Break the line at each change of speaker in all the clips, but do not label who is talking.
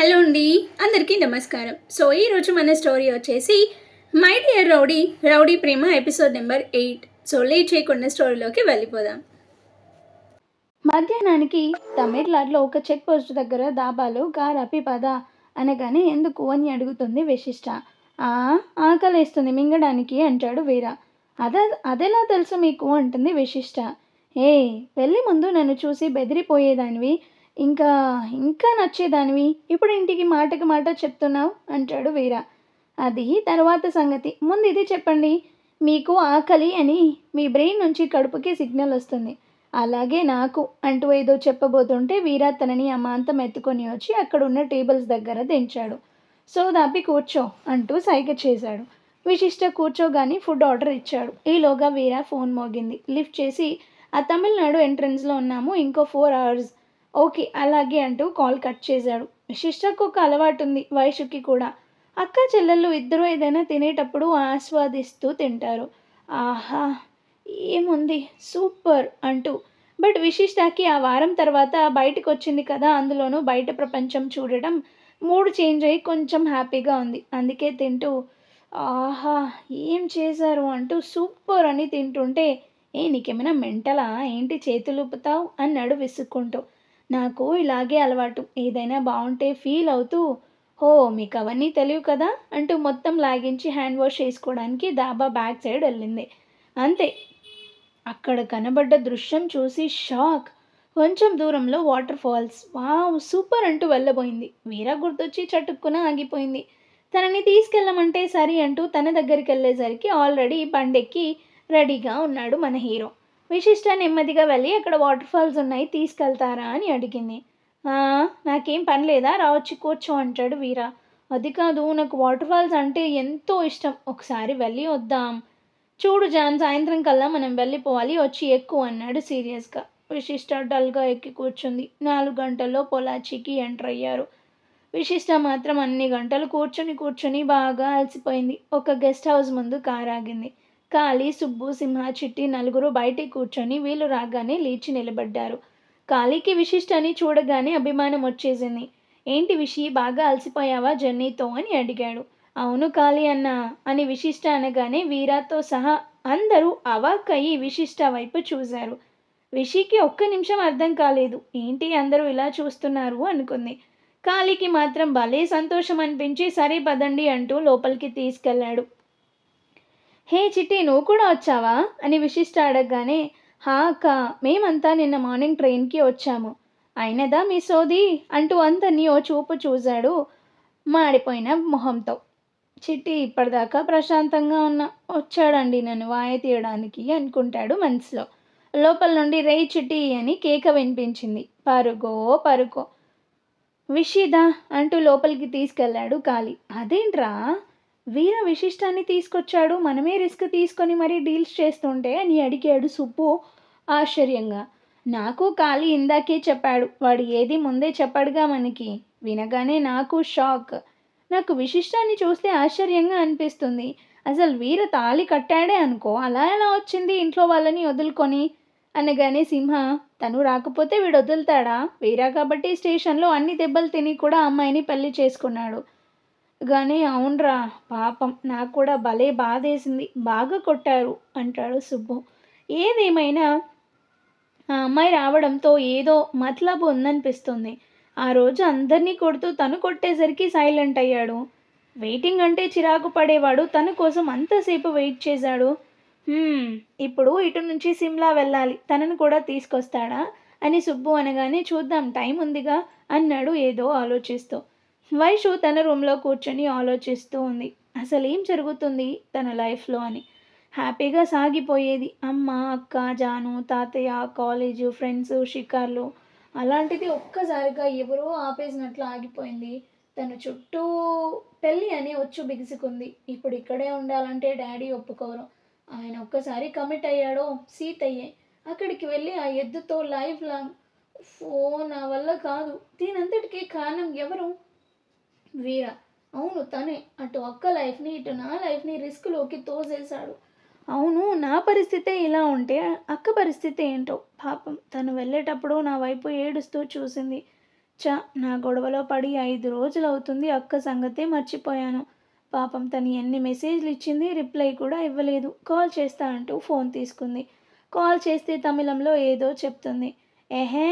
Hello అండి, అందరికీ నమస్కారం. సో ఈరోజు మన స్టోరీ వచ్చేసి my dear rowdy rowdy Prema episode number 8. So late చేయకుండా స్టోరీలోకి వెళ్ళిపోదాం. మధ్యాహ్నానికి తమిళనాడులో ఒక చెక్ పోస్ట్ దగ్గర దాబాలో కారాపి పద అనగానే ఎందుకు అని అడుగుతుంది విశిష్ట. ఆ ఆకలేస్తుంది మింగడానికి అంటాడు వీర. అదెలా తెలుసు మీకు అంటుంది విశిష్ట. ఏ పెళ్ళి ముందు నన్ను చూసి బెదిరిపోయేదానివి, ఇంకా ఇంకా నచ్చేదానివి, ఇప్పుడు ఇంటికి మాటకి మాట చెప్తున్నావు అంటాడు వీర. అది తర్వాత సంగతి, ముందు ఇది చెప్పండి. మీకు ఆకలి అని మీ బ్రెయిన్ నుంచి కడుపుకి సిగ్నల్ వస్తుంది, అలాగే నాకు అంటూ ఏదో చెప్పబోతుంటే వీర తనని అమాంతం ఎత్తుకొని వచ్చి అక్కడున్న టేబుల్స్ దగ్గర దించాడు. సో దాపి కూర్చో అంటూ సైగ చేశాడు. విశిష్ట కూర్చోగాని ఫుడ్ ఆర్డర్ ఇచ్చాడు. ఈలోగా వీర ఫోన్ మోగింది. లిఫ్ట్ చేసి ఆ తమిళనాడు ఎంట్రన్స్లో ఉన్నాము, ఇంకో 4 hours. ఓకే అలాగే అంటూ కాల్ కట్ చేశాడు. విశిష్టకు ఒక అలవాటు ఉంది, వైషుకి కూడా. అక్క చెల్లెళ్ళు ఇద్దరూ ఏదైనా తినేటప్పుడు ఆస్వాదిస్తూ తింటారు. ఆహా ఏముంది సూపర్ అంటూ. బట్ విశిష్టకి ఆ వారం తర్వాత బయటకు వచ్చింది కదా, అందులోనూ బయట ప్రపంచం చూడడం మూడ్ చేంజ్ అయ్యి కొంచెం హ్యాపీగా ఉంది. అందుకే తింటూ ఆహా ఏం చేశారు అంటూ సూపర్ అని తింటుంటే, ఏ నీకేమైనా మెంటలా ఏంటి చేతులు ఊపుతావు అన్నాడు విసుక్కుంటూ. నాకు ఇలాగే అలవాటు, ఏదైనా బాగుంటే ఫీల్ అవుతూ హో మీకు అవన్నీ తెలియవు కదా అంటూ మొత్తం లాగించి హ్యాండ్ వాష్ చేసుకోవడానికి డాబా బ్యాక్ సైడ్ వెళ్ళింది. అంతే, అక్కడ కనబడ్డ దృశ్యం చూసి షాక్. కొంచెం దూరంలో వాటర్ ఫాల్స్. వావ్ సూపర్ అంటూ వెళ్ళబోయింది. వీరా గుర్తొచ్చి చటుక్కున ఆగిపోయింది. తనని తీసుకెళ్ళమంటే సరి అంటూ తన దగ్గరికి వెళ్ళేసరికి ఆల్రెడీ బండెక్కి రెడీగా ఉన్నాడు మన హీరో. విశిష్ట నెమ్మదిగా వెళ్ళి అక్కడ వాటర్ ఫాల్స్ ఉన్నాయి, తీసుకెళ్తారా అని అడిగింది. నాకేం పని లేదా, రావచ్చి కూర్చో అంటాడు వీరా. అది కాదు, నాకు వాటర్ ఫాల్స్ అంటే ఎంతో ఇష్టం, ఒకసారి వెళ్ళి వద్దాం. చూడు జాన్, సాయంత్రం కల్లా మనం వెళ్ళిపోవాలి, వచ్చి ఎక్కువ అన్నాడు సీరియస్గా. విశిష్ట డల్గా ఎక్కి కూర్చుంది. 4 గంటల్లో పొలాచికి ఎంటర్ అయ్యారు. విశిష్ట మాత్రం అన్ని గంటలు కూర్చొని కూర్చొని బాగా అలసిపోయింది. ఒక గెస్ట్ హౌస్ ముందు కారు ఆగింది. కాళీ, సుబ్బు, సింహ, చిట్టి నలుగురు బయటికి కూర్చొని వీళ్ళు రాగానే లేచి నిలబడ్డారు. కాళీకి విశిష్టని చూడగానే అభిమానం వచ్చేసింది. ఏంటి విషి, బాగా అలసిపోయావా జర్నీతో అని అడిగాడు. అవును కాళీ అన్న అని విశిష్ట అనగానే వీరాతో సహా అందరూ అవాక్కయ్యి విశిష్ట వైపు చూశారు. విషికి ఒక్క నిమిషం అర్థం కాలేదు, ఏంటి అందరూ ఇలా చూస్తున్నారు అనుకుంది. కాళీకి మాత్రం భలే సంతోషం అనిపించి సరే పదండి అంటూ లోపలికి తీసుకెళ్లాడు. హే చిట్టి, నువ్వు కూడా వచ్చావా అని విశిష్ట అడగగానే, హా అక్క, మేమంతా నిన్న మార్నింగ్ ట్రైన్కి వచ్చాము. అయినదా మీ సోది అంటూ అందరినీ ఓ చూపు చూశాడు మాడిపోయిన మొహంతో. చిట్టి ఇప్పటిదాకా ప్రశాంతంగా ఉన్నా, వచ్చాడండి నన్ను వాయ తీయడానికి అనుకుంటాడు మనసులో. లోపల నుండి రేయ్ చిట్టి అని కేక వినిపించింది. పరుగో పరుగో. విషిదా అంటూ లోపలికి తీసుకెళ్లాడు కాళీ. అదేంట్రా, వీర విశిష్టాన్ని తీసుకొచ్చాడు, మనమే రిస్క్ తీసుకొని మరీ డీల్స్ చేస్తుంటే అని అడిగాడు సుబ్బు ఆశ్చర్యంగా. నాకు కాళీ ఇందాకే చెప్పాడు, వాడు ఏది ముందే చెప్పాడుగా మనకి. వినగానే నాకు షాక్. నాకు విశిష్టాన్ని చూస్తే ఆశ్చర్యంగా అనిపిస్తుంది. అసలు వీర తాళి కట్టాడే అనుకో, అలా ఎలా వచ్చింది ఇంట్లో వాళ్ళని వదులుకొని అనగానే సింహ, తను రాకపోతే వీడు వదులుతాడా, వీరా కాబట్టి స్టేషన్లో అన్ని దెబ్బలు తిని కూడా అమ్మాయిని పెళ్లి చేసుకున్నాడు. కానీ అవునరా, పాపం నాకు కూడా భలే బాధేసింది, బాగా కొట్టారు అంటాడు సుబ్బు. ఏదేమైనా ఆ అమ్మాయి రావడంతో ఏదో మతలబు ఉందనిపిస్తుంది. ఆ రోజు అందరినీ కొడుతూ తను కొట్టేసరికి సైలెంట్ అయ్యాడు. వెయిటింగ్ అంటే చిరాకు పడేవాడు, తన కోసం అంతసేపు వెయిట్ చేశాడు. ఇప్పుడు ఇటు నుంచి సిమ్లా వెళ్ళాలి, తనను కూడా తీసుకొస్తాడా అని సుబ్బు అనగానే చూద్దాం టైం ఉందిగా అన్నాడు ఏదో ఆలోచిస్తూ. వైషు తన రూమ్లో కూర్చొని ఆలోచిస్తూ ఉంది, అసలు ఏం జరుగుతుంది తన లైఫ్లో అని. హ్యాపీగా సాగిపోయేది, అమ్మ, అక్క, జాను, తాతయ్య, కాలేజు, ఫ్రెండ్స్, షికార్లు. అలాంటిది ఒక్కసారిగా ఎవరో ఆపేసినట్లు ఆగిపోయింది. తన చుట్టూ పెళ్ళి అని వచ్చి బిగుసుకుంది. ఇప్పుడు ఇక్కడే ఉండాలంటే డాడీ ఒప్పుకోరు. ఆయన ఒక్కసారి కమిట్ అయ్యాడో సీతయ్యే. అక్కడికి వెళ్ళి ఆ ఎద్దుతో లైఫ్ లాంగ్. నా వల్ల కాదు. దీనంతటికీ కారణం ఎవరు? వీర. అవును తనే. అటు అక్క లైఫ్ని ఇటు నా లైఫ్ని రిస్క్లోకి తోసేశాడు. అవును, నా పరిస్థితే ఇలా ఉంటే అక్క పరిస్థితి ఏంటో. పాపం తను వెళ్ళేటప్పుడు నా వైపు ఏడుస్తూ చూసింది. నా గొడవలో పడి 5 రోజులవుతుంది. అక్క సంగతే మర్చిపోయాను. పాపం తను ఎన్ని మెసేజ్‌లు ఇచ్చింది, రిప్లై కూడా ఇవ్వలేదు. కాల్ చేస్తా అంటూ ఫోన్ తీసుకుంది. కాల్ చేస్తే తమిళంలో ఏదో చెప్తుంది. ఎహే!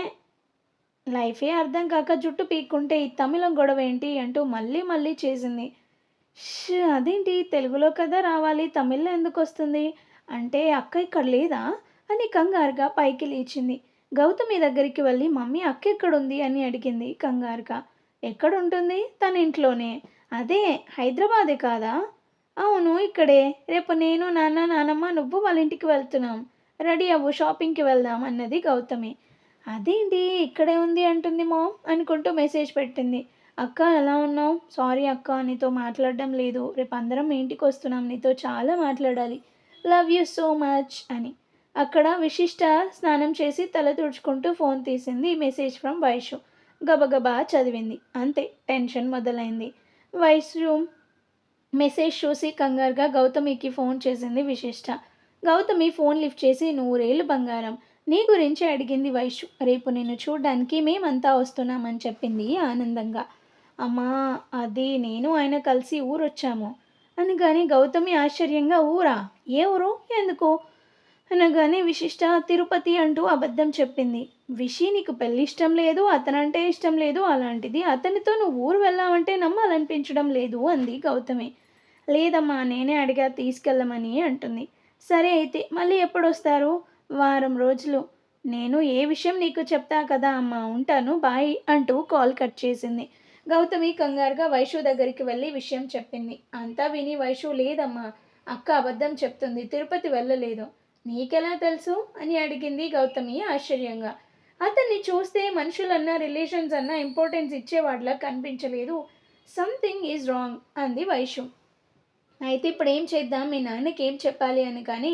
లైఫే అర్థం కాక జుట్టు పీక్కుంటే ఈ తమిళం గొడవేంటి అంటూ మళ్ళీ మళ్ళీ చేసింది. అదేంటి తెలుగులో కదా రావాలి, తమిళ్లో ఎందుకొస్తుంది? అంటే అక్క ఇక్కడ లేదా? అని కంగారుగా పైకి లేచింది. గౌతమి దగ్గరికి వెళ్ళి మమ్మీ అక్క ఎక్కడుంది అని అడిగింది కంగారుగా. ఎక్కడుంటుంది? తన ఇంట్లోనే. అదే హైదరాబాదే కాదా? అవును ఇక్కడే. రేపు నేను, నాన్న, నానమ్మ నువ్వు వాళ్ళ ఇంటికి వెళ్తున్నాం. రెడీ అవ్వు షాపింగ్‌కి వెళ్దాం అన్నది గౌతమి. అదేంటి ఇక్కడే ఉంది అంటుంది మామ్ అనుకుంటూ మెసేజ్ పెట్టింది. అక్క ఎలా ఉన్నావు? సారీ అక్క నీతో మాట్లాడడం లేదు. రేపు అందరం మీ ఇంటికి వస్తున్నాం. నీతో చాలా మాట్లాడాలి. లవ్ యూ సో మచ్ అని. అక్కడ విశిష్ట స్నానం చేసి తల తుడుచుకుంటూ ఫోన్ తీసింది. Message from Vaishu. గబగబా చదివింది. అంతే టెన్షన్ మొదలైంది. వైషు మెసేజ్ చూసి కంగారుగా గౌతమికి ఫోన్ చేసింది విశిష్ట. గౌతమి ఫోన్ లిఫ్ట్ చేసి నూరేళ్ళు బంగారం నీ గురించి అడిగింది వైషు. రేపు నిన్ను చూడ్డానికి మేమంతా వస్తున్నామని చెప్పింది ఆనందంగా. అమ్మా అది నేను ఆయన కలిసి ఊరొచ్చాము అనగానే గౌతమి ఆశ్చర్యంగా ఊరా? ఏ ఊరు? ఎందుకు? అనగానే విశిష్ట తిరుపతి అంటూ అబద్ధం చెప్పింది. విషి నీకు పెళ్ళి ఇష్టం లేదు, అతనంటే ఇష్టం లేదు, అలాంటిది అతనితో నువ్వు ఊరు వెళ్ళావంటే నమ్మాలనిపించడం లేదు అంది గౌతమి. లేదమ్మా నేనే అడిగా తీసుకెళ్ళమని అంటుంది. సరే అయితే మళ్ళీ ఎప్పుడొస్తారు? వారం రోజులు. నేను ఏ విషయం నీకు చెప్తా కదా అమ్మా ఉంటాను బాయ్ అంటూ కాల్ కట్ చేసింది. గౌతమి కంగారుగా వైషు దగ్గరికి వెళ్ళి విషయం చెప్పింది. అంతా విని వైషు లేదమ్మా అక్క అబద్ధం చెప్తుంది, తిరుపతి వెళ్ళలేదు. నీకెలా తెలుసు అని అడిగింది గౌతమి ఆశ్చర్యంగా. అతన్ని చూస్తే మనుషులన్నా రిలేషన్స్ అన్నా ఇంపార్టెన్స్ ఇచ్చేవాడిలా కనిపించలేదు. సంథింగ్ ఈజ్ రాంగ్ అంది వైషు. అయితే ఇప్పుడు ఏం చేద్దాం, మీ నాన్నకి ఏం చెప్పాలి అని. కానీ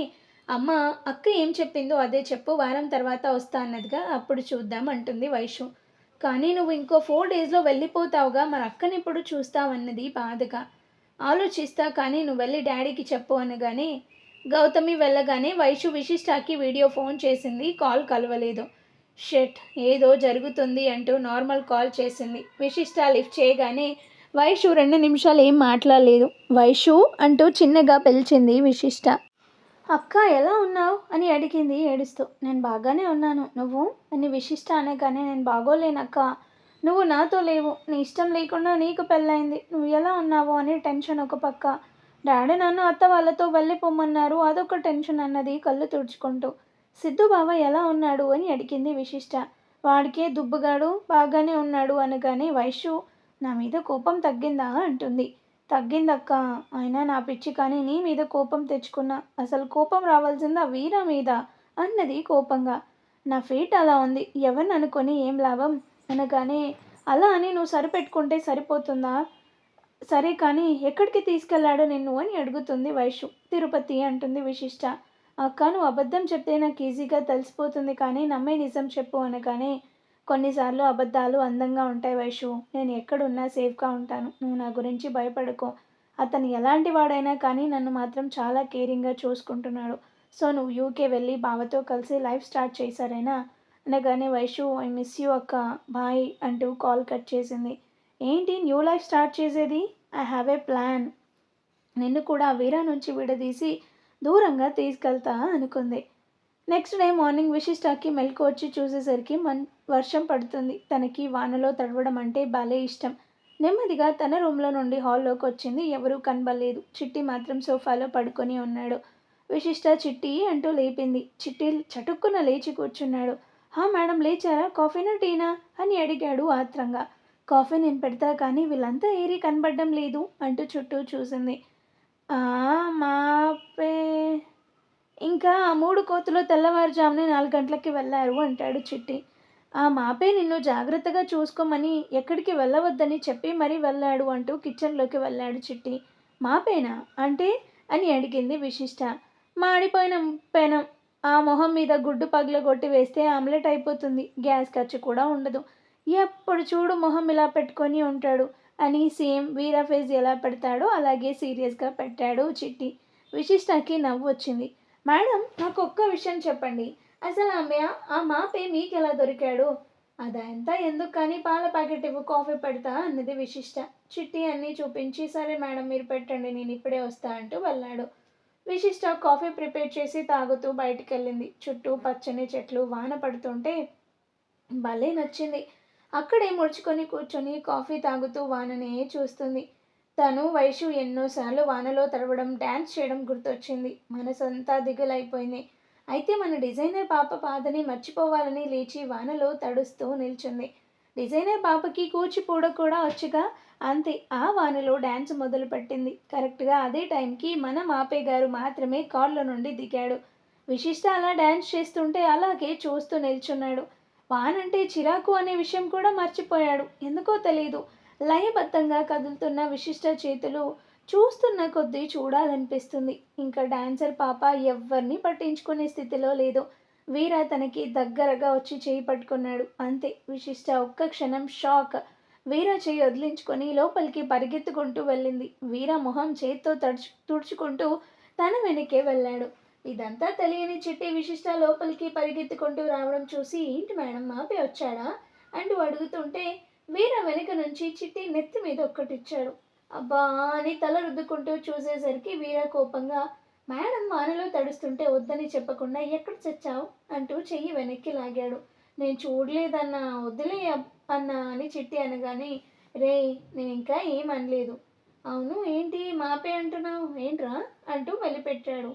అమ్మ అక్క ఏం చెప్పిందో అదే చెప్పు, వారం తర్వాత వస్తా అన్నదిగా, అప్పుడు చూద్దాం అంటుంది వైషు. కానీ నువ్వు ఇంకో 4 డేస్లో వెళ్ళిపోతావుగా, మరి అక్కని ఎప్పుడు చూస్తావన్నది బాధగా. ఆలోచిస్తా కానీ నువ్వు వెళ్ళి డాడీకి చెప్పు అనగానే గౌతమి వెళ్ళగానే వైషు విశిష్టాకి వీడియో ఫోన్ చేసింది. కాల్ కలవలేదు. షెట్ ఏదో జరుగుతుంది అంటూ నార్మల్ కాల్ చేసింది. విశిష్ట లిఫ్ట్ చేయగానే వైషు 2 నిమిషాలు ఏం మాట్లాడలేదు. వైషు అంటూ చిన్నగా పిలిచింది విశిష్ట. అక్క ఎలా ఉన్నావు అని అడిగింది ఏడుస్తూ. నేను బాగానే ఉన్నాను, నువ్వు అని విశిష్ట అనగానే నేను బాగోలేనక్క, నువ్వు నాతో లేవు, నీ ఇష్టం లేకుండా నీకు పెళ్ళయింది, నువ్వు ఎలా ఉన్నావు అని టెన్షన్ ఒక పక్క. డాడీ నన్ను అత్త వాళ్ళతో వెళ్ళిపోమన్నారు, అదొక టెన్షన్ అన్నది కళ్ళు తుడుచుకుంటూ. సిద్ధు బావ ఎలా ఉన్నాడు అని అడిగింది విశిష్ట. వాడికే దుబ్బుగాడు బాగానే ఉన్నాడు అనగానే వైషు నా మీద కోపం తగ్గిందా అంటుంది. తగ్గిందక్క, అయినా నా పిచ్చి కానీ నీ మీద కోపం తెచ్చుకున్నా, అసలు కోపం రావాల్సిందా వీరా మీద అన్నది కోపంగా. నా ఫేట్ అలా ఉంది, ఎవరిని అనుకొని ఏం లాభం అనగానే అలా అని నువ్వు సరిపెట్టుకుంటే సరిపోతుందా? సరే కానీ ఎక్కడికి తీసుకెళ్లాడు నిన్ను అని అడుగుతుంది వైషు. తిరుపతి అంటుంది విశిష్ట. అక్క నువ్వు అబద్ధం చెప్తే నాకు ఈజీగా తెలిసిపోతుంది కానీ నమ్మే నిజం చెప్పు అనగానే కొన్నిసార్లు అబద్ధాలు అందంగా ఉంటాయి వైషు, నేను ఎక్కడున్నా సేఫ్గా ఉంటాను, నువ్వు నా గురించి భయపడుకో. అతను ఎలాంటి వాడైనా కానీ నన్ను మాత్రం చాలా కేరింగ్గా చూసుకుంటున్నాడు. సో నువ్వు యూకే వెళ్ళి బావతో కలిసి లైఫ్ స్టార్ట్ చేశారేనా అనగానే వైషు ఐ మిస్ యూ అక్క బాయ్ అంటూ కాల్ కట్ చేసింది. ఏంటి న్యూ లైఫ్ స్టార్ట్ చేసేది? ఐ హ్యావ్ ఏ ప్లాన్, నిన్ను కూడా వీరా నుంచి విడదీసి దూరంగా తీసుకెళ్తా అనుకుంది. నెక్స్ట్ డే మార్నింగ్ విశిష్టాకి మెలకు వచ్చి చూసేసరికి వర్షం పడుతుంది. తనకి వానలో తడవడం అంటే భలే ఇష్టం. నెమ్మదిగా తన రూమ్లో నుండి హాల్లోకి వచ్చింది. ఎవరూ కనబడలేదు. చిట్టి మాత్రం సోఫాలో పడుకొని ఉన్నాడు. విశిష్ట చిట్టి అంటూ లేపింది. చిట్టి చటుక్కున లేచి కూర్చున్నాడు. మేడం లేచారా? కాఫీనా టీనా అని అడిగాడు ఆత్రంగా. కాఫీ నేను పెడతా కానీ వీళ్ళంతా ఏరీ కనబడడం లేదు అంటూ చుట్టూ చూసింది. మాపే ఇంకా ఆ 3 కోతులు తెల్లవారుజామునే 4 గంటలకి వెళ్ళారు అంటాడు చిట్టి. ఆ మాపే నిన్ను జాగ్రత్తగా చూసుకోమని ఎక్కడికి వెళ్ళవద్దని చెప్పి మరీ వెళ్ళాడు అంటూ కిచెన్లోకి వెళ్ళాడు చిట్టి. మాపేనా అంటే అని అడిగింది విశిష్ట. మాడిపోయిన పెనం, ఆ మొహం మీద గుడ్డు పగలగొట్టి వేస్తే ఆమ్లెట్ అయిపోతుంది, గ్యాస్ ఖర్చు కూడా ఉండదు, ఎప్పుడు చూడు మొహం ఇలా పెట్టుకొని ఉంటాడు అని సేమ్ వీరా ఫేస్ ఎలా పెడతాడో అలాగే సీరియస్గా పెట్టాడు చిట్టి. విశిష్టకి నవ్వు వచ్చింది. మేడం నాకు ఒక్క విషయం చెప్పండి, అసలు ఆ మాపే మీకు ఎలా దొరికాడు? అదంతా ఎందుకు కానీ పాల ప్యాకెట్ ఇవ్వు, కాఫీ పెడతా అన్నది విశిష్ట. చిట్టి అన్నీ చూపించి సరే మేడం మీరు పెట్టండి నేను ఇప్పుడే వస్తా అంటూ వెళ్ళాడు. విశిష్ట కాఫీ ప్రిపేర్ చేసి తాగుతూ బయటికెళ్ళింది. చుట్టూ పచ్చని చెట్లు వాన పడుతుంటే భలే నచ్చింది. అక్కడే ముడుచుకొని కూర్చొని కాఫీ తాగుతూ వాననే చూస్తుంది. తను వైషు ఎన్నోసార్లు వానలో తడవడం డ్యాన్స్ చేయడం గుర్తొచ్చింది. మనసంతా దిగులైపోయింది. అయితే మన డిజైనర్ పాప బాధని మర్చిపోవాలని లేచి వానలో తడుస్తూ నిల్చుంది. డిజైనర్ పాపకి కూచిపూడ కూడా వచ్చుగా. అంతే, ఆ వానలో డ్యాన్స్ మొదలుపెట్టింది. కరెక్ట్గా అదే టైంకి మన మాపే గారు మాత్రమే కార్లో నుండి దిగాడు. విశిష్ట అలా డ్యాన్స్ చేస్తుంటే అలాగే చూస్తూ నిల్చున్నాడు. వానంటే చిరాకు అనే విషయం కూడా మర్చిపోయాడు. ఎందుకో తెలీదు, లయబద్ధంగా కదులుతున్న విశిష్ట చేతులు చూస్తున్న కొద్దీ చూడాలనిపిస్తుంది. ఇంకా డాన్సర్ పాప ఎవ్వరిని పట్టించుకునే స్థితిలో లేదు. వీర తనకి దగ్గరగా వచ్చి చేయి పట్టుకున్నాడు. అంతే, విశిష్ట ఒక్క క్షణం షాక్. వీర చేయి వదిలించుకొని లోపలికి పరిగెత్తుకుంటూ వెళ్ళింది. వీర మొహం చేత్తో తుడుచుకుంటూ తన వెనకే వెళ్ళాడు. ఇదంతా తెలియని చిట్టి విశిష్ట లోపలికి పరిగెత్తుకుంటూ రావడం చూసి ఏంటి మేడం మాపే వచ్చాడా అంటూ అడుగుతుంటే వీర వెనుక నుంచి చిట్టి నెత్తి మీద ఒక్కటిచ్చాడు. అబ్బా అని తల రుద్దుకుంటూ చూసేసరికి వీర కోపంగా మేడం వానలో తడుస్తుంటే వద్దని చెప్పకుండా ఎక్కడ చచ్చావు అంటూ చెయ్యి వెనక్కి లాగాడు. నేను చూడలేదన్నా వదిలే అన్నా అని చిట్టి అనగానే రే నేను ఇంకా ఏం అనలేదు. అవును ఏంటి మాపే అంటున్నావు ఏంట్రా అంటూ వెళ్ళిపెట్టాడు.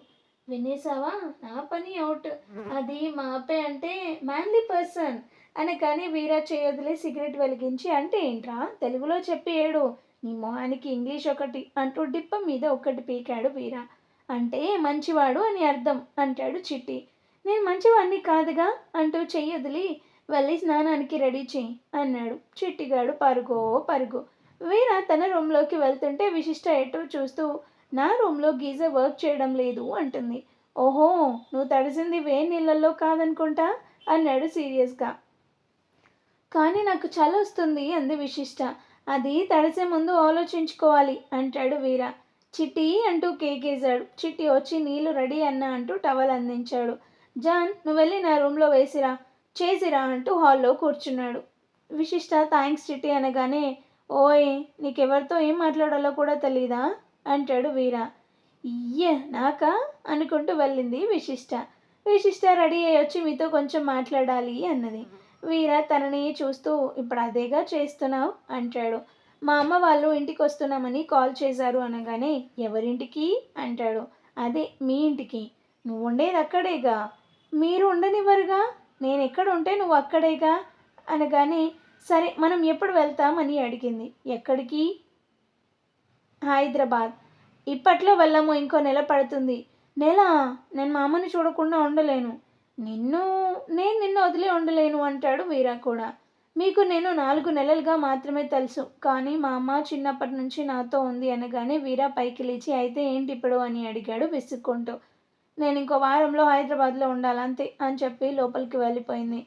వినేసావా నా పని అవుట్. అది మాపే అంటే మ్యాన్లీ పర్సన్ అనగానే వీరా చేయొదిలే సిగరెట్ వెలిగించి అంటే ఏంట్రా తెలుగులో చెప్పి ఏడు నీ మొహానికి ఇంగ్లీష్ ఒకటి అంటూ డిప్ప మీద ఒక్కటి పీకాడు వీరా. అంటే మంచివాడు అని అర్థం అంటాడు చిట్టి. నేను మంచివాడిని కాదుగా అంటూ చెయ్యొదిలి వెళ్ళి స్నానానికి రెడీ చెయ్యి అన్నాడు. చిట్టిగాడు పరుగో పరుగు. వీర తన రూమ్లోకి వెళ్తుంటే విశిష్ట ఎటో చూస్తూ నా రూమ్లో గీజర్ వర్క్ చేయడం లేదు అంటుంది. ఓహో నువ్వు తడిసింది వేడి నీళ్ళల్లో కాదనుకుంటా అన్నాడు సీరియస్గా. కానీ నాకు చలి వస్తుంది అంది విశిష్ట. అది తడిసే ముందు ఆలోచించుకోవాలి అంటాడు వీర. చిట్టి అంటూ కేకేశాడు. చిట్టి వచ్చి నీళ్లు రెడీ అన్నా అంటూ టవల్ అందించాడు. జాన్ నువ్వు వెళ్ళి నా రూమ్లో వేసిరా చేసిరా అంటూ హాల్లో కూర్చున్నాడు. విశిష్ట థ్యాంక్స్ చిట్టి అనగానే ఓయ్ నీకెవరితో ఏం మాట్లాడాలో కూడా తెలీదా అంటాడు వీర. ఇయ్య నాకా అనుకుంటూ వెళ్ళింది విశిష్ట. విశిష్ట రెడీ అయ్యి వచ్చి మీతో కొంచెం మాట్లాడాలి అన్నది. వీర తనని చూస్తూ ఇప్పుడు అదేగా చేస్తున్నావు అంటాడు. మా అమ్మ వాళ్ళు ఇంటికి వస్తున్నామని కాల్ చేశారు అనగానే ఎవరింటికి అంటాడు. అదే మీ ఇంటికి. నువ్వు ఉండేది అక్కడేగా. మీరు ఉండనివ్వరుగా. నేను ఎక్కడ ఉంటే నువ్వు అక్కడేగా అనగానే సరే మనం ఎప్పుడు వెళ్తామని అడిగింది. ఎక్కడికి? హైదరాబాద్. ఇప్పట్లో వెళ్ళము, ఇంకో నెల పడుతుంది. నెల? నేను మా అమ్మని చూడకుండా ఉండలేను. నేను నిన్ను వదిలే ఉండలేను అంటాడు వీరా కూడా. మీకు నేను 4 నెలలుగా మాత్రమే తెలుసు, కానీ మా అమ్మ చిన్నప్పటి నుంచి నాతో ఉంది అనగానే వీరా పైకి లేచి అయితే ఏంటి ఇప్పుడు అని అడిగాడు విసుక్కుంటూ. నేను ఇంకో వారంలో హైదరాబాద్లో ఉండాలంతే అని చెప్పి లోపలికి వెళ్ళిపోయింది.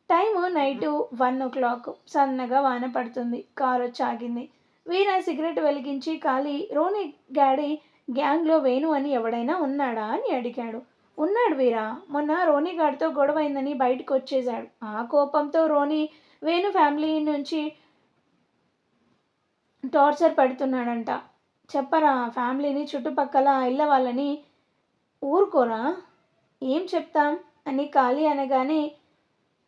Time night 1 o'clock. సన్నగా వాన పడుతుంది. కారు వచ్చి ఆగింది. వీర సిగరెట్ వెలిగించి ఖాళీ రోని గాడి గ్యాంగ్లో వేణు అని ఎవడైనా ఉన్నాడా అని అడిగాడు. ఉన్నాడు వీరా. మొన్న రోని గాడితో గొడవైందని బయటకు వచ్చేశాడు. ఆ కోపంతో రోని వేణు ఫ్యామిలీ నుంచి టార్చర్ పెడుతున్నాడంట. చెప్పరా ఫ్యామిలీని చుట్టుపక్కల ఇళ్ళ వాళ్ళని ఊరుకోరా. ఏం చెప్తాం అని ఖాళీ అనగానే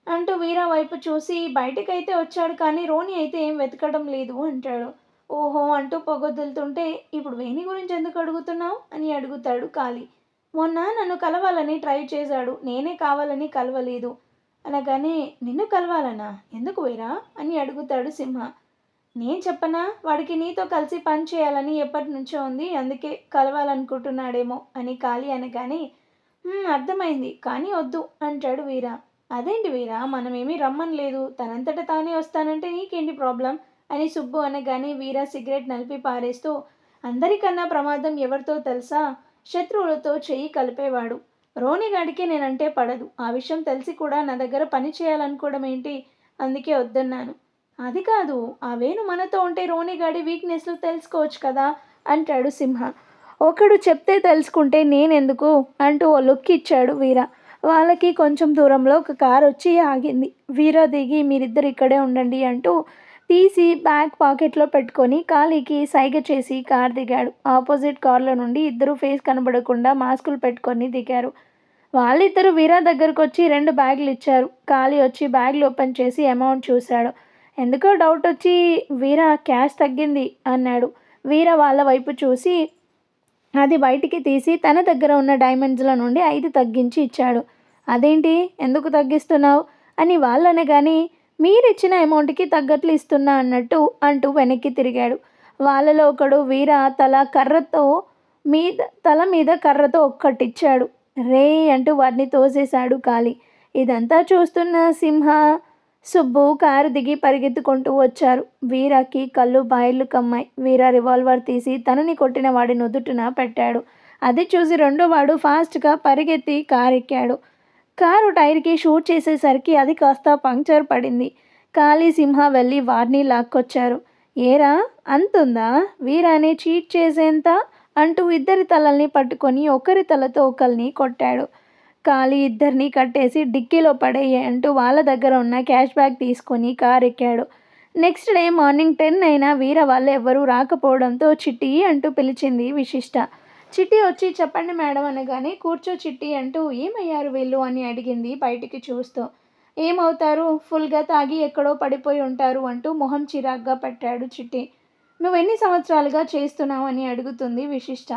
అంటూ వీరా వైపు చూసి బయటకైతే వచ్చాడు కానీ రోని అయితే ఏం వెతకడం లేదు అంటాడు. ఓహో అంటూ పొగొద్దులుతుంటే ఇప్పుడు వేణి గురించి ఎందుకు అడుగుతున్నావు అని అడుగుతాడు ఖాళీ. మొన్న నన్ను కలవాలని ట్రై చేశాడు, నేనే కావాలని కలవలేదు అనగానే నిన్ను కలవాలనా ఎందుకు వీరా అని అడుగుతాడు సింహ. నేను చెప్పనా వాడికి నీతో కలిసి పని చేయాలని ఎప్పటి నుంచో ఉంది, అందుకే కలవాలనుకుంటున్నాడేమో అని ఖాళీ అనగానే అర్థమైంది కానీ వద్దు అంటాడు వీరా. అదేంటి వీరా మనమేమీ రమ్మని లేదు, తనంతట తానే వస్తానంటే నీకేంటి ప్రాబ్లం అని సుబ్బు అనగానే వీరా సిగరెట్ నలిపి పారేస్తూ అందరికన్నా ప్రమాదం ఎవరితో తెలుసా, శత్రువులతో చెయ్యి కలిపేవాడు. రోనిగాడికి నేనంటే పడదు, ఆ విషయం తెలిసి కూడా నా దగ్గర పని చేయాలనుకోవడం ఏంటి, అందుకే వద్దన్నాను. అది కాదు, ఆ వేణు మనతో ఉంటే రోనిగాడి వీక్నెస్లు తెలుసుకోవచ్చు కదా అంటాడు సింహ. ఒకడు చెప్తే తెలుసుకుంటే నేనెందుకు అంటూ ఓ లుక్ ఇచ్చాడు వీర. వాళ్ళకి కొంచెం దూరంలో ఒక కారు వచ్చి ఆగింది. వీర దిగి మీరిద్దరు ఇక్కడే ఉండండి అంటూ తీసి బ్యాక్ పాకెట్లో పెట్టుకొని ఖాళీకి సైగ చేసి కార్ దిగాడు. ఆపోజిట్ కార్లో నుండి ఇద్దరు ఫేస్ కనబడకుండా మాస్కులు పెట్టుకొని దిగారు. వాళ్ళిద్దరూ వీర దగ్గరకొచ్చి 2 బ్యాగులు ఇచ్చారు. ఖాళీ వచ్చి బ్యాగులు ఓపెన్ చేసి అమౌంట్ చూశాడు. ఎందుకో డౌట్ వచ్చి వీర క్యాష్ తగ్గింది అన్నాడు. వీర వాళ్ళ వైపు చూసి అది బయటికి తీసి తన దగ్గర ఉన్న డైమండ్స్ల నుండి 5 తగ్గించి ఇచ్చాడు. అదేంటి, ఎందుకు తగ్గిస్తున్నావు అని వాళ్ళనగానే మీరిచ్చిన అమౌంట్కి తగ్గట్లు ఇస్తున్నా అన్నట్టు అంటూ వెనక్కి తిరిగాడు. వాళ్ళలో ఒకడు వీర తల మీద కర్రతో ఒక్కటిచ్చాడు. రే అంటూ వాడిని తోసేశాడు ఖాళీ. ఇదంతా చూస్తున్న సింహ సుబ్బు కారు దిగి పరిగెత్తుకుంటూ వచ్చారు. వీరాకి కళ్ళు బాయిళ్ళు కమ్మాయి. వీర రివాల్వర్ తీసి తనని కొట్టిన వాడి నుదుటిన పెట్టాడు. అది చూసి రెండో వాడు ఫాస్ట్గా పరిగెత్తి కారు ఎక్కాడు. కారు టైర్కి షూట్ చేసేసరికి అది కాస్త పంక్చర్ పడింది. ఖాళీ సింహ వెళ్ళి వాడిని లాక్కొచ్చారు. ఏరా అంతుందా, వీరానే చీట్ చేసేంత అంటూ ఇద్దరి తలల్ని పట్టుకొని ఒకరి తలతో ఒకరిని కొట్టాడు. ఖాళీ ఇద్దరిని కట్టేసి డిక్కీలో పడేయి అంటూ వాళ్ళ దగ్గర ఉన్న క్యాష్ బ్యాగ్ తీసుకొని కార్ ఎక్కాడు. నెక్స్ట్ డే మార్నింగ్ 10 అయినా వీర వాళ్ళు ఎవ్వరూ రాకపోవడంతో చిట్టి అంటూ పిలిచింది విశిష్ట. చిట్టి వచ్చి చెప్పండి మేడం అనగానే కూర్చో చిట్టి అంటూ ఏమయ్యారు వీళ్ళు అని అడిగింది బయటికి చూస్తూ. ఏమవుతారు, ఫుల్గా తాగి ఎక్కడో పడిపోయి ఉంటారు అంటూ మొహం చిరాగ్గా పెట్టాడు చిట్టి. నువ్వెన్ని సంవత్సరాలుగా చేస్తున్నావు అని అడుగుతుంది విశిష్ట.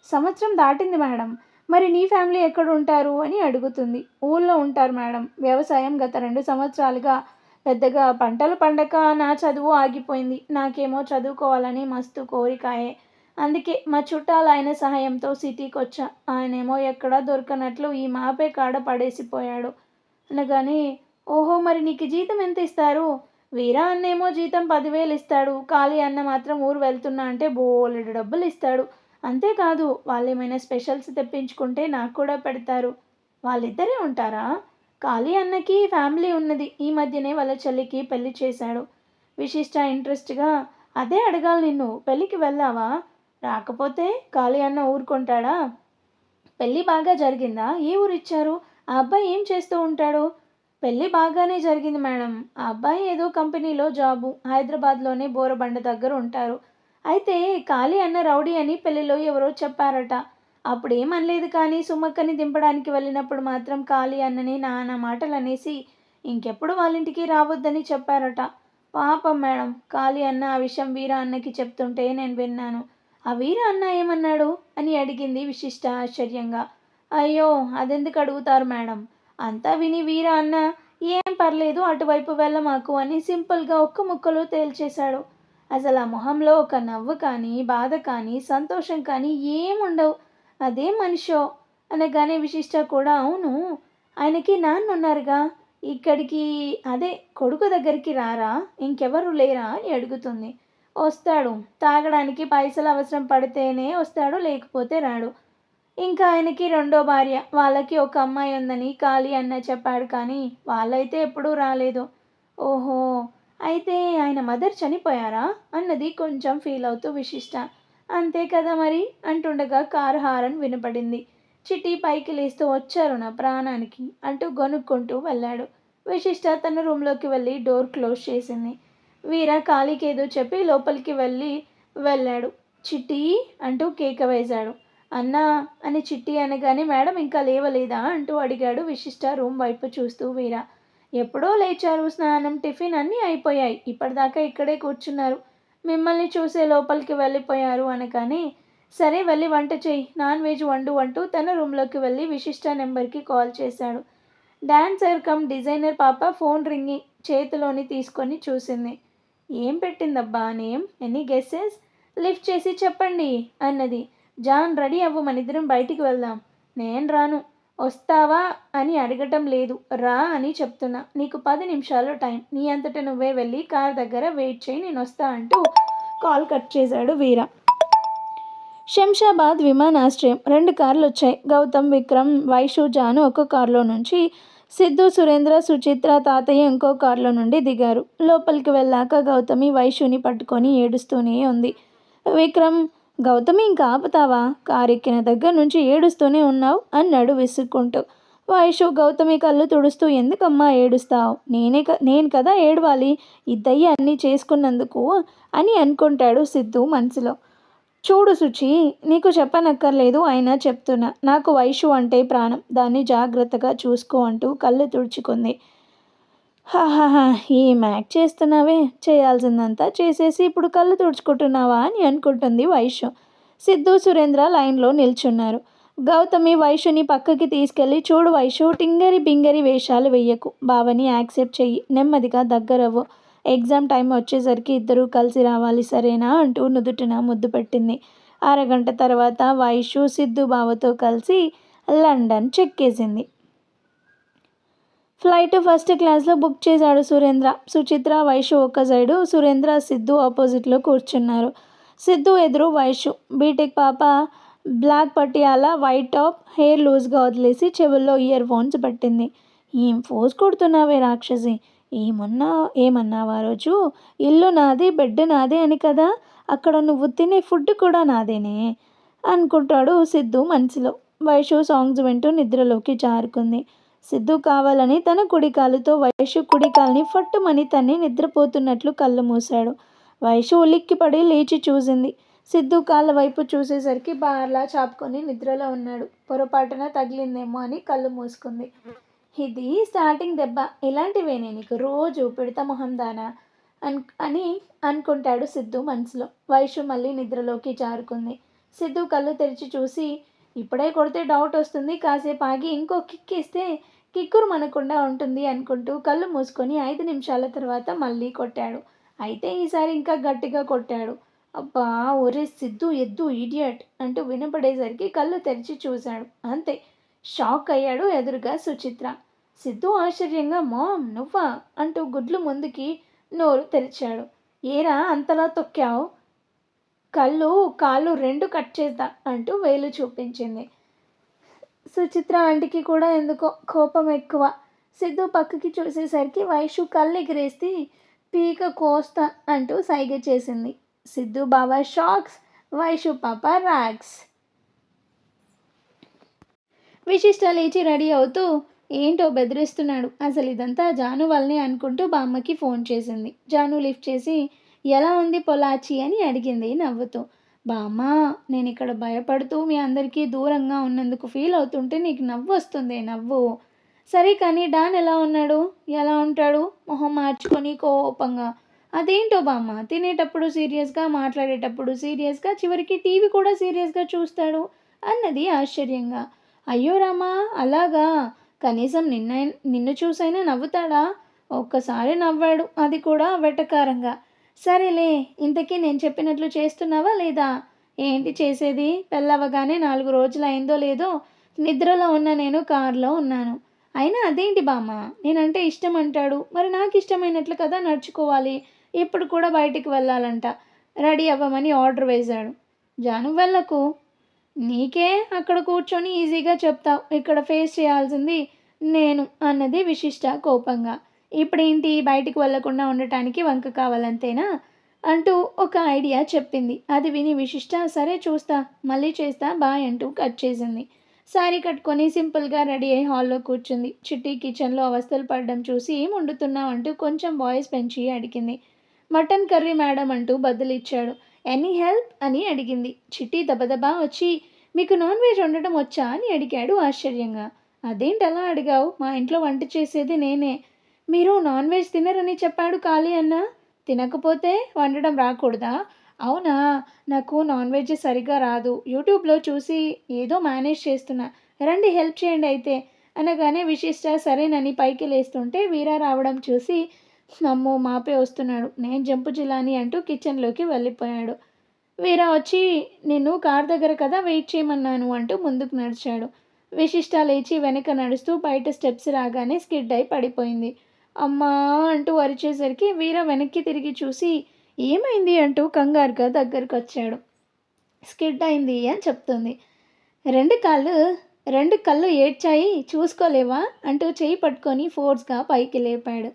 సంవత్సరం దాటింది మేడం. మరి నీ ఫ్యామిలీ ఎక్కడ ఉంటారు అని అడుగుతుంది. ఊళ్ళో ఉంటారు మేడం. వ్యవసాయం గత 2 సంవత్సరాలుగా పెద్దగా పంటలు పండక నా చదువు ఆగిపోయింది. నాకేమో చదువుకోవాలని మస్తు కోరికాయే. అందుకే మా చుట్టాలు ఆయన సహాయంతో సిటీకి వచ్చా. ఆయనేమో ఎక్కడా దొరకనట్లు ఈ మాపే కాడ పడేసిపోయాడు అనగానే, ఓహో మరి నీకు జీతం ఎంత ఇస్తారు? వీరా అన్నేమో జీతం 10,000 ఇస్తాడు. ఖాళీ అన్న మాత్రం ఊరు వెళ్తున్నా అంటే బోలెడు డబ్బులు ఇస్తాడు. అంతేకాదు వాళ్ళేమైనా స్పెషల్స్ తెప్పించుకుంటే నాకు కూడా పెడతారు. వాళ్ళిద్దరే ఉంటారా? ఖాళీ అన్నకి ఫ్యామిలీ ఉన్నది. ఈ మధ్యనే వాళ్ళ చెల్లికి పెళ్లి చేశాడు. విశిష్ట ఇంట్రెస్ట్గా అదే అడగాలి నిన్ను. పెళ్ళికి వెళ్ళావా? రాకపోతే ఖాళీ అన్న ఊరుకుంటాడా? పెళ్ళి బాగా జరిగిందా? ఏ ఊరిచ్చారు? ఆ అబ్బాయి ఏం చేస్తూ ఉంటాడు? పెళ్ళి బాగానే జరిగింది మేడం. ఆ అబ్బాయి ఏదో కంపెనీలో జాబు. హైదరాబాద్లోనే బోరబండ దగ్గర ఉంటారు. అయితే ఖాళీ అన్న రౌడీ అని పెళ్ళిలో ఎవరో చెప్పారట. అప్పుడేమనలేదు కానీ సుమక్కని దింపడానికి వెళ్ళినప్పుడు మాత్రం ఖాళీ అన్నని నానా మాటలు అనేసి ఇంకెప్పుడు వాళ్ళింటికి రావద్దని చెప్పారట. పాపం మేడం, ఖాళీ అన్న ఆ విషయం వీర అన్నకి చెప్తుంటే నేను విన్నాను. ఆ వీర అన్న ఏమన్నాడు అని అడిగింది విశిష్ట ఆశ్చర్యంగా. అయ్యో అదెందుకు అడుగుతారు మేడం. అంతా విని వీర అన్న ఏం పర్లేదు అటువైపు వెళ్ళమాకు అని సింపుల్గా ఒక్క ముక్కలో తేల్చేశాడు. అసలు ఆ మొహంలో ఒక నవ్వు కానీ బాధ కానీ సంతోషం కానీ ఏముండవు. అదే మనిషో అనగానే విశిష్ట కూడా అవును ఆయనకి నాన్న ఉన్నారుగా, ఇక్కడికి అదే కొడుకు దగ్గరికి రారా, ఇంకెవరు లేరా అని అడుగుతుంది. వస్తాడు, తాగడానికి పైసలు అవసరం పడితేనే వస్తాడు, లేకపోతే రాడు. ఇంకా ఆయనకి రెండో భార్య, వాళ్ళకి ఒక అమ్మాయి ఉందని ఖాళీ అన్న చెప్పాడు కానీ వాళ్ళైతే ఎప్పుడూ రాలేదు. ఓహో అయితే ఆయన మదర్ చనిపోయారా అన్నది కొంచెం ఫీల్ అవుతూ విశిష్ట. అంతే కదా మరి అంటుండగా కారు హారన్ వినపడింది. చిట్టి పైకి లేస్తూ వచ్చారు నా ప్రాణానికి అంటూ గొనుక్కుంటూ వెళ్ళాడు. విశిష్ట తన రూమ్లోకి వెళ్ళి డోర్ క్లోజ్ చేసింది. వీర ఖాళీకి ఏదో చెప్పి లోపలికి వెళ్ళాడు. చిట్టి అంటూ కేక వేశాడు. అన్నా అని చిట్టి అనగానే మేడం ఇంకా లేవలేదా అంటూ అడిగాడు విశిష్ట రూమ్ వైపు చూస్తూ. వీర ఎప్పుడో లేచారు, స్నానం టిఫిన్ అన్నీ అయిపోయాయి, ఇప్పటిదాకా ఇక్కడే కూర్చున్నారు, మిమ్మల్ని చూసే లోపలికి వెళ్ళిపోయారు అనగానే సరే వెళ్ళి వంట చేయి, నాన్ వెజ్ వండు అంటూ తన రూమ్లోకి వెళ్ళి విశిష్ట నెంబర్కి కాల్ చేశాడు. డాన్సర్ కమ్ డిజైనర్ పాప ఫోన్ రింగి చేతిలోని తీసుకొని చూసింది. ఏం పెట్టిందబ్బా నేమ్, ఎనీ గెస్సెస్? లిఫ్ట్ చేసి చెప్పండి అన్నది. జాన్ రెడీ అవ్వు, మనిద్దరం బయటికి వెళ్దాం. నేను రాను. వస్తావా అని అడగటం లేదు, రా అని చెప్తున్నా. నీకు 10 నిమిషాలు టైం, నీ అంతట నువ్వే వెళ్ళి కార్ దగ్గర వెయిట్ చేయి, నేను వస్తా అంటూ కాల్ కట్ చేశాడు వీర. శంషాబాద్ విమానాశ్రయం. 2 కార్లు వచ్చాయి. గౌతమ్, విక్రమ్, వైషు, జాను ఒక కారులో నుంచి, సిద్ధు, సురేంద్ర, సుచిత్ర, తాతయ్య ఇంకో కారులో నుండి దిగారు. లోపలికి వెళ్ళాక గౌతమి వైషుని పట్టుకొని ఏడుస్తూనే ఉంది. విక్రమ్, గౌతమి ఇంకా ఆపుతావా, కారెక్కిన దగ్గర నుంచి ఏడుస్తూనే ఉన్నావు అన్నాడు విసుక్కుంటూ. వైషు గౌతమి కళ్ళు తుడుస్తూ ఎందుకమ్మా ఏడుస్తావు? నేను కదా ఏడవాలి ఈ దయ్య అన్నీ చేసుకున్నందుకు అని అనుకుంటాడు సిద్ధు మనసులో. చూడు శుచి, నీకు చెప్పనక్కర్లేదు అయినా చెప్తున్నా. నాకు వైషు అంటే ప్రాణం. దాన్ని జాగ్రత్తగా చూసుకో అంటూ కళ్ళు తుడుచుకుంది. హాహాహా! ఏం యాక్ట్ చేస్తున్నావే? చేయాల్సిందంతా చేసేసి ఇప్పుడు కళ్ళు తుడుచుకుంటున్నావా అని అనుకుంటుంది వైషు. సిద్ధు, సురేంద్ర లైన్లో నిల్చున్నారు. గౌతమి వైషుని పక్కకి తీసుకెళ్ళి చూడు వైషు, టింగరి బింగరి వేషాలు వెయ్యకు. బావని యాక్సెప్ట్ చెయ్యి. నెమ్మదిగా దగ్గరవ్వు. ఎగ్జామ్ టైం వచ్చేసరికి ఇద్దరూ కలిసి రావాలి సరేనా అంటూ నుదుటిన ముద్దు పెట్టింది. అరగంట తర్వాత వైషు సిద్ధు బావతో కలిసి లండన్ చెక్కేసింది. ఫ్లైట్ ఫస్ట్ క్లాస్లో బుక్ చేశాడు సురేంద్ర. సుచిత్ర, వైషు ఒక సైడు, సురేంద్ర, సిద్ధు ఆపోజిట్లో కూర్చున్నారు. సిద్ధు ఎదురు వైషు. బీటెక్ పాప, black Patiala, white top, hair లూజ్గా వదిలేసి చెవుల్లో ఇయర్ ఫోన్స్ పెట్టింది. ఏం ఫోర్స్ కొడుతున్నావే రాక్షసి? ఏమన్నావా రోజు? ఇల్లు నాది, బెడ్ నాదే అని కదా. అక్కడ నువ్వు తినే ఫుడ్ కూడా నాదేనే అనుకుంటాడు సిద్ధు మనసులో. వైషు సాంగ్స్ వింటూ నిద్రలోకి జారుకుంది. సిద్ధు కావాలని తన కుడికాలుతో వైషు కుడికాల్ని ఫట్టుమని తన్ని నిద్రపోతున్నట్లు కళ్ళు మూశాడు. వైషు ఉలిక్కిపడి లేచి చూసింది. సిద్ధు కాళ్ళ వైపు చూసేసరికి బార్లా చాపుకొని నిద్రలో ఉన్నాడు. పొరపాటున తగిలిందేమో అని కళ్ళు మూసుకుంది. ఇది స్టార్టింగ్ దెబ్బ. ఇలాంటివేనే నీకు రోజు పిడత మొహం దానా అని అనుకుంటాడు సిద్ధు మనసులో. వైషు మళ్ళీ నిద్రలోకి జారుకుంది. సిద్ధు కళ్ళు తెరిచి చూసి ఇప్పుడే కొడితే డౌట్ వస్తుంది, కాసేపు ఆగి ఇంకో కిక్ ఇస్తే కిక్కురు మనకుండా ఉంటుంది అనుకుంటూ కళ్ళు మూసుకొని 5 నిమిషాల తర్వాత మళ్ళీ కొట్టాడు. అయితే ఈసారి ఇంకా గట్టిగా కొట్టాడు. అబ్బా ఒరే సిద్ధు ఎద్దు ఇడియట్ అంటూ వినపడేసరికి కళ్ళు తెరిచి చూశాడు. అంతే, షాక్ అయ్యాడు ఎదురుగా సుచిత్ర. సిద్ధు ఆశ్చర్యంగా మామ్ నువ్వా అంటూ గుడ్లు ముందుకి నోరు తెరిచాడు. ఏరా అంతలా తొక్కావు? కాళ్ళు 2 కట్ చేద్దా అంటూ వేలు చూపించింది. సుచిత్ర ఆంటీకి కూడా ఎందుకో కోపం ఎక్కువ. సిద్ధు పక్కకి చూసేసరికి వైషు కళ్ళు ఎగిరేసి పీక కోస్తా అంటూ సైగ చేసింది. సిద్ధు బావ షాక్స్, వైషు పాప ర్యాక్స్. విశిష్ట లేచి రెడీ అవుతూ ఏంటో బెదిరిస్తున్నాడు, అసలు ఇదంతా జాను వల్లనే అనుకుంటూ బామ్మకి ఫోన్ చేసింది. జాను లిఫ్ట్ చేసి ఎలా ఉంది పొలాచి అని అడిగింది నవ్వుతూ. బామ్మ, నేను ఇక్కడ భయపడుతూ మీ అందరికీ దూరంగా ఉన్నందుకు ఫీల్ అవుతుంటే నీకు నవ్వు వస్తుంది. నవ్వు సరే, కానీ డాన్ ఎలా ఉన్నాడు? ఎలా ఉంటాడు? మొహం మార్చుకొని కోపంగా. అదేంటో బామ్మ, తినేటప్పుడు సీరియస్గా, మాట్లాడేటప్పుడు సీరియస్గా, చివరికి టీవీ కూడా సీరియస్గా చూస్తాడు అన్నది ఆశ్చర్యంగా. అయ్యో రామా, అలాగా? కనీసం నిన్ను చూసైనా నవ్వుతాడా? ఒక్కసారి నవ్వాడు, అది కూడా వెటకారంగా. సరేలే, ఇంతకీ నేను చెప్పినట్లు చేస్తున్నావా లేదా? ఏంటి చేసేది? పెళ్ళవగానే 4 రోజులు అయిందో లేదో నిద్రలో ఉన్న నేను కారులో ఉన్నాను. అయినా అదేంటి బామ్మ, నేనంటే ఇష్టం అంటాడు, మరి నాకు ఇష్టమైనట్లు కదా నడుచుకోవాలి. ఇప్పుడు కూడా బయటికి వెళ్ళాలంట. రెడీ అవ్వమని ఆర్డర్ వేశాడు. జాను వెళ్ళకు. నీకే అక్కడ కూర్చొని ఈజీగా చెప్తావు, ఇక్కడ ఫేస్ చేయాల్సింది నేను అన్నది విశిష్ట కోపంగా. ఇప్పుడేంటి బయటికి వెళ్లకుండా ఉండటానికి వంక కావాలంతేనా అంటూ ఒక ఐడియా చెప్పింది. అది విని విశిష్ట సరే చూస్తా, మళ్ళీ చేస్తా, బాయ్ అంటూ కట్ చేసింది. శారీ కట్టుకొని సింపుల్గా రెడీ అయి హాల్లో కూర్చుంది. చిట్టి కిచెన్లో అవస్థలు పడడం చూసి ఏం వండుతున్నావు అంటూ కొంచెం వాయిస్ పెంచి అడిగింది. మటన్ కర్రీ మేడం అంటూ బదులిచ్చాడు. ఎనీ హెల్ప్ అని అడిగింది. చిట్టి దబదబా వచ్చి మీకు నాన్ వెజ్ వండటం వచ్చా అని అడిగాడు ఆశ్చర్యంగా. అదేంటి అలా అడిగావు? మా ఇంట్లో వంట చేసేది నేనే. మీరు నాన్ వెజ్ తినరని చెప్పాడు కాళీ అన్న. తినకపోతే వండడం రాకూడదా? అవునా, నాకు నాన్ వెజ్ సరిగ్గా రాదు, యూట్యూబ్లో చూసి ఏదో మేనేజ్ చేస్తున్నా, రండి హెల్ప్ చేయండి అయితే అనగానే విశిష్ట సరేనని పైకి లేస్తుంటే వీరా రావడం చూసి అమ్మో మాపే వస్తున్నాడు, నేను జంపు జిలాని అంటూ కిచెన్లోకి వెళ్ళిపోయాడు. వీరా వచ్చి నిన్ను కార్ దగ్గర కదా వెయిట్ చేయమన్నాను అంటూ ముందుకు నడిచాడు. విశిష్ట లేచి వెనక నడుస్తూ బయట స్టెప్స్ రాగానే స్కిడ్ అయి పడిపోయింది. అమ్మా అంటూ అరిచేసరికి వీర వెనక్కి తిరిగి చూసి ఏమైంది అంటూ కంగారుగా దగ్గరకు వచ్చాడు. స్కిడ్ అయింది అని చెప్తుంది. రెండు కళ్ళు ఏడ్చాయి, చూసుకోలేవా అంటూ చేయి పట్టుకొని ఫోర్స్గా పైకి లేపాడు.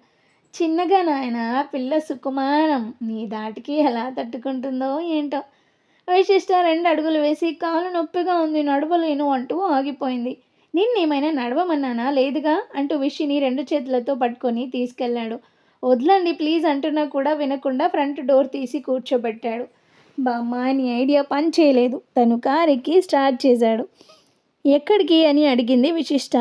చిన్నగా నాయన, పిల్ల సుకుమారం, నీ దాటికి ఎలా తట్టుకుంటుందో ఏంటో. విశిష్ట 2 అడుగులు వేసి కాలు నొప్పిగా ఉంది, నడవలేను అంటూ ఆగిపోయింది. నిన్నేమైనా నడవమన్నానా? లేదుగా అంటూ విషిని 2 చేతులతో పట్టుకొని తీసుకెళ్ళాడు. వదలండి ప్లీజ్ అంటున్నా కూడా వినకుండా ఫ్రంట్ డోర్ తీసి కూర్చోబెట్టాడు. బామ్మ నీ ఐడియా పని చేయలేదు. తను కారెక్కి స్టార్ట్ చేశాడు. ఎక్కడికి అని అడిగింది విశిష్ట.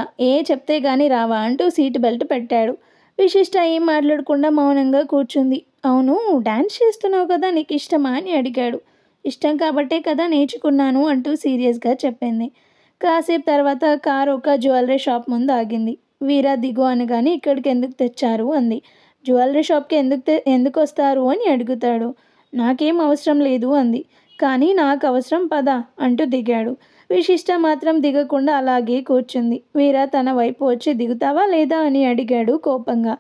చెప్తే గాని రావా అంటూ సీట్ బెల్ట్ పెట్టాడు. విశిష్ట ఏం మాట్లాడకుండా మౌనంగా కూర్చుంది. అవును, డాన్స్ చేస్తున్నావు కదా, నీకు ఇష్టమా అని అడిగాడు. ఇష్టం కాబట్టే కదా నేర్చుకున్నాను అంటూ సీరియస్గా చెప్పింది. కాసేపు తర్వాత కారు ఒక జ్యువెలరీ షాప్ ముందు ఆగింది. వీరా దిగు అనగానే ఇక్కడికి ఎందుకు తెచ్చారు అంది. జ్యువెలరీ షాప్కి ఎందుకు వస్తారు అని అడుగుతాడు. నాకేం అవసరం లేదు అంది. కానీ నాకు అవసరం పద అంటూ దిగాడు. విశిష్ట మాత్రం దిగకుండా అలాగే కూర్చుంది. వీరా తన వైపు వచ్చి దిగుతావా లేదా అని అడిగాడు కోపంగా.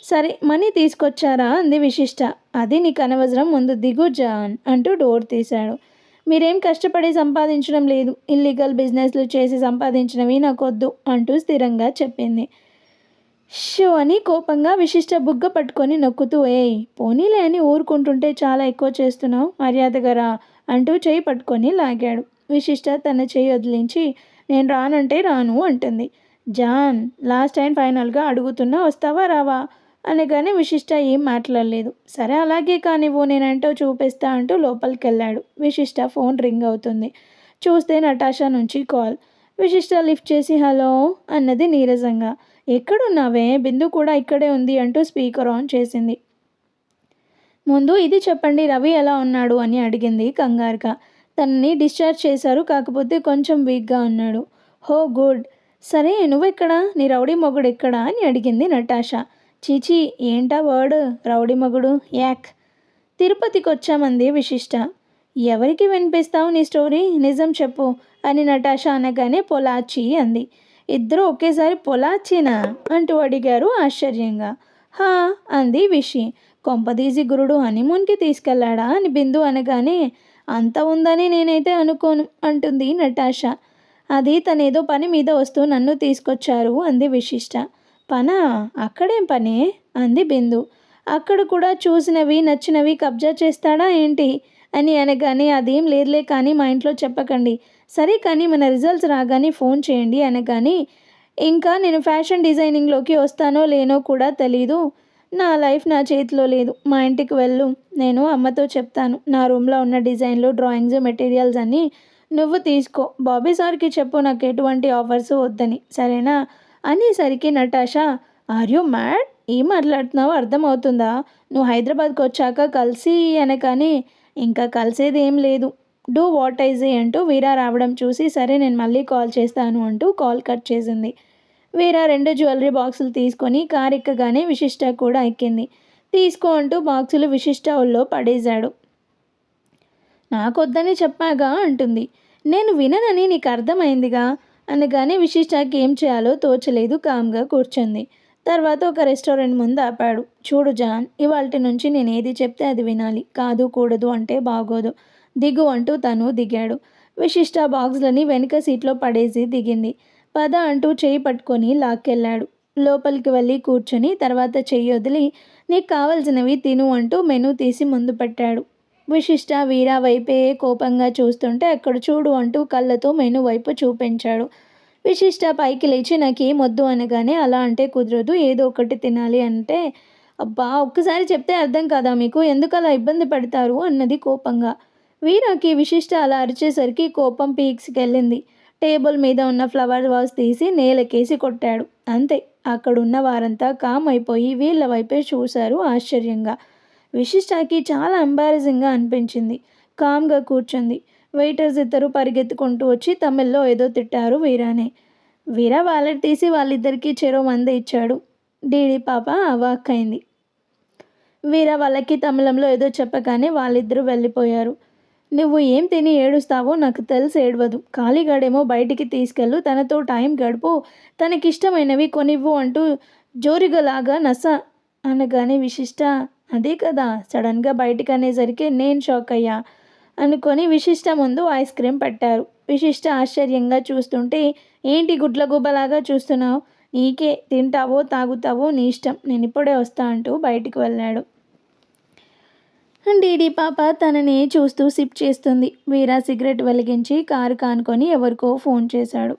సరే మనీ తీసుకొచ్చారా అంది విశిష్ట. అది నీకు అనవసరం, ముందు దిగు జాన్ అంటూ డోర్ తీశాడు. మీరేం కష్టపడి సంపాదించడం లేదు, ఇల్లీగల్ బిజినెస్లు చేసి సంపాదించినవి నాకొద్దు అంటూ స్థిరంగా చెప్పింది. షో అని కోపంగా విశిష్ట బుగ్గ పట్టుకొని నొక్కుతూ పోనీలే అని ఊరుకుంటుంటే చాలా ఎక్కువ చేస్తున్నావు, మర్యాదగా రా అంటూ చేయి పట్టుకొని లాగాడు. విశిష్ట తన చేయి వదిలించి నేను రానంటే రాను అంటుంది. జాన్ లాస్ట్ టైం ఫైనల్గా అడుగుతున్నా, వస్తావా రావా అనగానే విశిష్ట ఏం మాట్లాడలేదు. సరే అలాగే కానివ్వు, నేనంటూ చూపిస్తా అంటూ లోపలికి వెళ్ళాడు. విశిష్ట ఫోన్ రింగ్ అవుతుంది. చూస్తే నటాషా నుంచి కాల్. విశిష్ట లిఫ్ట్ చేసి హలో అన్నది నీరసంగా. ఎక్కడున్నావే, బిందు కూడా ఇక్కడే ఉంది అంటూ స్పీకర్ ఆన్ చేసింది. ముందు ఇది చెప్పండి, రవి ఎలా ఉన్నాడు అని అడిగింది కంగారుగా. తనని డిశ్చార్జ్ చేశారు, కాకపోతే కొంచెం వీక్గా ఉన్నాడు. హో గుడ్. సరే నువ్వెక్కడా, నీ రౌడీ మొగుడు ఎక్కడా అని అడిగింది నటాషా. చీచీ ఏంటా వర్డ్ రౌడీ మొగుడు, యాక్. తిరుపతికి వచ్చామంది విశిష్ట. ఎవరికి వినిపిస్తావు నీ స్టోరీ, నిజం చెప్పు అని నటాషా అనగానే పొలాచి అంది. ఇద్దరు ఒకేసారి పొలాచినా అంటూ అడిగారు ఆశ్చర్యంగా. హా అంది విషి. కొంపదీసి గురుడు హనీమూన్కి తీసుకెళ్లాడా అని బిందు అనగానే అంత ఉందని నేనైతే అనుకోను అంటుంది నటాషా. అది తనేదో పని మీద వస్తూ నన్ను తీసుకొచ్చారు అంది విశిష్ట. పనా, అక్కడేం పని అంది బిందు. అక్కడ కూడా చూసినవి నచ్చినవి కబ్జా చేస్తాడా ఏంటి అని అనగానే అదేం లేదులే కానీ మా ఇంట్లో చెప్పకండి, సరే కానీ మన రిజల్ట్స్ రాగానే ఫోన్ చేయండి అనగానే ఇంకా నేను ఫ్యాషన్ డిజైనింగ్లోకి వస్తానో లేనో కూడా తెలీదు, నా లైఫ్ నా చేతిలో లేదు, మా ఇంటికి వెళ్ళు, నేను అమ్మతో చెప్తాను, నా రూమ్లో ఉన్న డిజైన్లు డ్రాయింగ్స్ మెటీరియల్స్ అన్నీ నువ్వు తీసుకో, బాబీ సార్కి చెప్పు నాకు ఎటువంటి ఆఫర్స్ వద్దని, సరేనా అనేసరికి నటాషా ఆర్ యూ మ్యాడ్, ఏం మాట్లాడుతున్నావో అర్థమవుతుందా, నువ్వు హైదరాబాద్కి వచ్చాక కలిసి అనగానే ఇంకా కలిసేది ఏం లేదు, డూ వాట్ ఐ సే అంటూ వీరా రావడం చూసి సరే నేను మళ్ళీ కాల్ చేస్తాను అంటూ కాల్ కట్ చేసింది. వీరా 2 జ్యువెలరీ బాక్సులు తీసుకొని కారు ఎక్కగానే విశిష్ట కూడా ఎక్కింది. తీసుకో అంటూ బాక్సులు విశిష్ట ఒళ్ళో పడేశాడు. నాకొద్దని చెప్పాగా అంటుంది. నేను విననని నీకు అర్థమైందిగా అనగానే విశిష్టకి ఏం చేయాలో తోచలేదు, కామ్గా కూర్చుంది. తర్వాత ఒక రెస్టారెంట్ ముందు ఆపాడు. చూడు జాన్, ఇవాల్టి నుంచి నేను ఏది చెప్తే అది వినాలి, కాదు కూడదు అంటే బాగోదు, దిగు అంటూ తను దిగాడు. విశిష్ట బాక్స్లని వెనుక సీట్లో పడేసి దిగింది. పద అంటూ చెయ్యి పట్టుకొని లాక్కెళ్ళాడు. లోపలికి వెళ్ళి కూర్చొని తర్వాత చెయ్యి వదిలి నీకు కావలసినవి తిను అంటూ మెనూ తీసి ముందు పెట్టాడు. విశిష్ట వీరా వైపే కోపంగా చూస్తుంటే అక్కడ చూడు అంటూ కళ్ళతో మెనూ వైపు చూపించాడు. విశిష్ట పైకి లేచి నాకేం వద్దు అనగానే అలా అంటే కుదరదు, ఏదో ఒకటి తినాలి అంటే అబ్బా ఒక్కసారి చెప్తే అర్థం కాదా మీకు, ఎందుకు అలా ఇబ్బంది పెడతారు అన్నది కోపంగా. వీరాకి విశిష్ట అలా అరిచేసరికి కోపం పీక్స్కి వెళ్ళింది. టేబుల్ మీద ఉన్న ఫ్లవర్ వాస్ తీసి నేలకేసి కొట్టాడు. అంతే, అక్కడున్న వారంతా కామ్ అయిపోయి వీళ్ళ వైపే చూశారు ఆశ్చర్యంగా. విశిష్టకి చాలా ఎంబారసింగ్గా అనిపించింది. కామ్గా కూర్చుంది. వెయిటర్స్ ఇద్దరు పరిగెత్తుకుంటూ వచ్చి తమిళ్లో ఏదో తిట్టారు వీరానే. వీరా వాలెట్ తీసి వాళ్ళిద్దరికీ చెరో 100 ఇచ్చాడు. డీడీ పాప అవాక్కైంది. వీరా వాళ్ళకి తమిళంలో ఏదో చెప్పగానే వాళ్ళిద్దరూ వెళ్ళిపోయారు. నువ్వు ఏం తిని ఏడుస్తావో నాకు తెలిసి ఏడవదు, ఖాళీగాడేమో బయటికి తీసుకెళ్ళు, తనతో టైం గడుపు, తనకిష్టమైనవి కొనివ్వు అంటూ జోరిగలాగా నస అనగానే విశిష్ట అదే కదా సడన్గా బయటికి అనేసరికి నేను షాక్ అయ్యా అనుకొని విశిష్ట ముందు ఐస్ క్రీమ్ పెట్టారు. విశిష్ట ఆశ్చర్యంగా చూస్తుంటే ఏంటి గుడ్ల గుబ్బలాగా చూస్తున్నావు, నీకే తింటావో తాగుతావో నీ ఇష్టం, నేను ఇప్పుడే వస్తా అంటూ బయటికి వెళ్ళాడు. డీడీ పాప తనని చూస్తూ సిప్ చేస్తుంది. వీరా సిగరెట్ వెలిగించి కారు కానుకొని ఎవరికో ఫోన్ చేశాడు.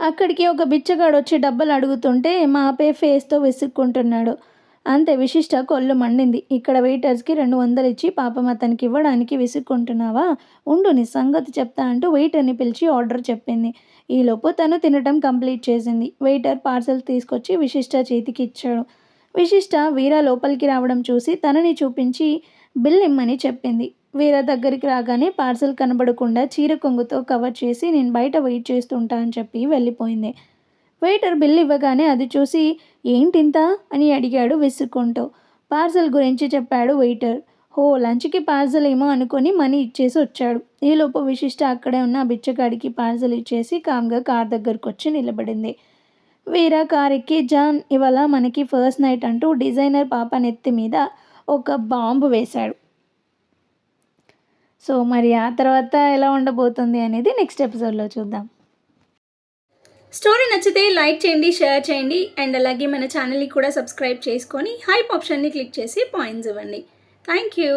అక్కడికి ఒక బిచ్చగాడు వచ్చి డబ్బులు అడుగుతుంటే మాపే ఫేస్తో విసుక్కుంటున్నాడు. అంతే విశిష్ట కొల్లు మండింది. ఇక్కడ వెయిటర్స్కి 200 ఇచ్చి పాపం అతనికి ఇవ్వడానికి విసుక్కుంటున్నావా, ఉండు నీ సంగతి చెప్తా అంటూ వెయిటర్ని పిలిచి ఆర్డర్ చెప్పింది. ఈలోపు తను తినటం కంప్లీట్ చేసింది. వెయిటర్ పార్సల్ తీసుకొచ్చి విశిష్ట చేతికి ఇచ్చాడు. విశిష్ట వీర లోపలికి రావడం చూసి తనని చూపించి బిల్ ఇమ్మని చెప్పింది. వీర దగ్గరికి రాగానే పార్సల్ కనబడకుండా చీర కొంగుతో కవర్ చేసి నేను బయట వెయిట్ చేస్తుంటా అని చెప్పి వెళ్ళిపోయింది. వెయిటర్ బిల్ ఇవ్వగానే అది చూసి ఏంటింత అని అడిగాడు విసుక్కుంటూ. పార్సల్ గురించి చెప్పాడు వెయిటర్. హో, లంచ్కి పార్సల్ ఏమో అనుకొని మనీ ఇచ్చేసి వచ్చాడు. ఈలోపు విశిష్ట అక్కడే ఉన్న బిచ్చగాడికి పార్సల్ ఇచ్చేసి కామ్గా కార్ దగ్గరకు వచ్చి నిలబడింది. వీర కార్ ఎక్కి జాన్ ఇవాళ మనకి ఫస్ట్ నైట్ అంటూ డిజైనర్ పాప నెత్తి మీద ఒక బాంబు వేశాడు. సో మరి ఆ తర్వాత ఎలా ఉండబోతుంది అనేది నెక్స్ట్ ఎపిసోడ్లో చూద్దాం. స్టోరీ నచ్చితే లైక్ చేయండి, షేర్ చేయండి అండ్ అలాగే మన ఛానల్ని కూడా సబ్స్క్రైబ్ చేసుకొని హైప్ ఆప్షన్ని క్లిక్ చేసి పాయింట్స్ ఇవ్వండి. Thank you.